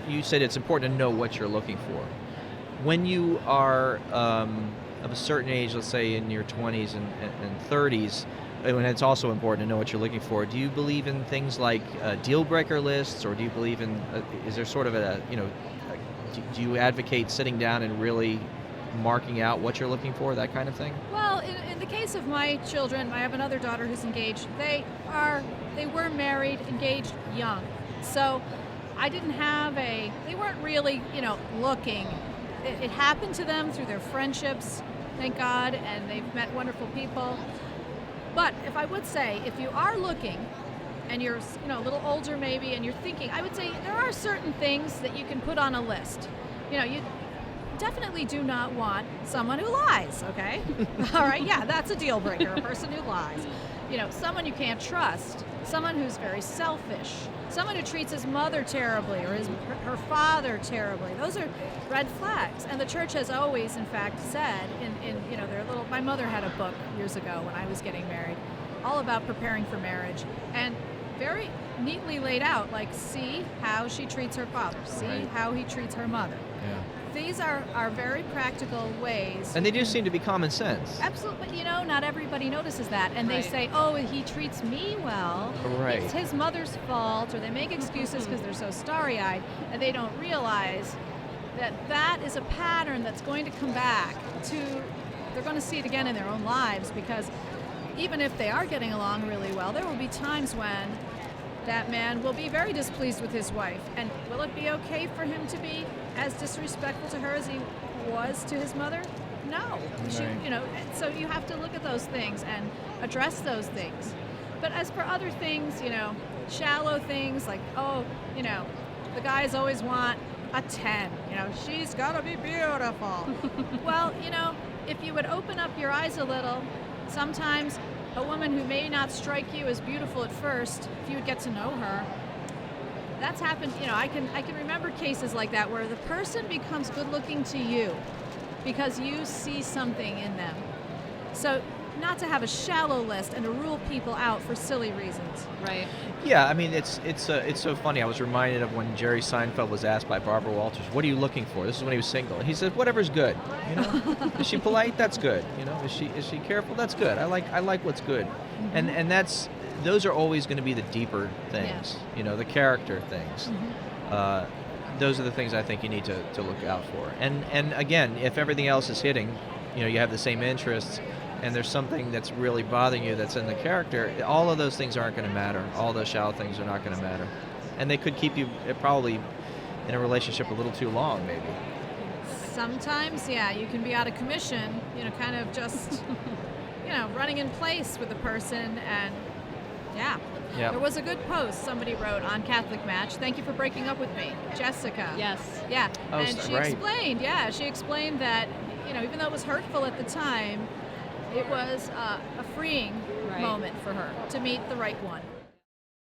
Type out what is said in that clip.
you said it's important to know what you're looking for. When you are of a certain age, let's say in your 20s and 30s, and it's also important to know what you're looking for. Do you believe in things like deal breaker lists, or do you believe in? Is there sort of do you advocate sitting down and really marking out what you're looking for, that kind of thing? Well, in the case of my children, I have another daughter who's engaged. They were married, engaged young. So I didn't have they weren't really, looking. It happened to them through their friendships, thank God, and they've met wonderful people. But if I would say, if you are looking and you're, a little older maybe, and you're thinking, I would say there are certain things that you can put on a list. You definitely do not want someone who lies, okay? All right, yeah, that's a deal breaker, a person who lies. Someone you can't trust, someone who's very selfish, someone who treats his mother terribly or her father terribly. Those are red flags. And the church has always, in fact, said in their little, my mother had a book years ago when I was getting married, all about preparing for marriage, and very neatly laid out, like, see how she treats her father, see Right. how he treats her mother. Yeah. These are very practical ways. And they do seem to be common sense. Absolutely, but not everybody notices that, and they Right. say, "Oh, he treats me well. Right. It's his mother's fault," or they make excuses because they're so starry-eyed, and they don't realize that is a pattern that's going to come back to. They're going to see it again in their own lives, because even if they are getting along really well, there will be times when that man will be very displeased with his wife. And will it be okay for him to be as disrespectful to her as he was to his mother? No. Right. So you have to look at those things and address those things. But as for other things, shallow things like, the guys always want a 10. She's got to be beautiful. Well, if you would open up your eyes a little, sometimes a woman who may not strike you as beautiful at first, if you would get to know her, that's happened. I can remember cases like that where the person becomes good looking to you because you see something in them. So not to have a shallow list and to rule people out for silly reasons. Right. Yeah, I mean, it's so funny. I was reminded of when Jerry Seinfeld was asked by Barbara Walters, "What are you looking for?" This is when he was single, and he said, "Whatever's good. Is she polite? That's good. Is she careful? That's good. I like what's good." Mm-hmm. And those are always going to be the deeper things. The character things. Mm-hmm. Those are the things I think you need to look out for. And again, if everything else is hitting, you have the same interests, and there's something that's really bothering you that's in the character, all of those things aren't going to matter. All those shallow things are not going to matter. And they could keep you probably in a relationship a little too long, maybe. Sometimes, yeah, you can be out of commission, kind of just, running in place with a person, and yeah. Yep. There was a good post somebody wrote on CatholicMatch. Thank you for breaking up with me, Jessica. Yes. Yeah. Oh, And she right. explained that, even though it was hurtful at the time, it was a freeing Right. moment for her to meet the right one.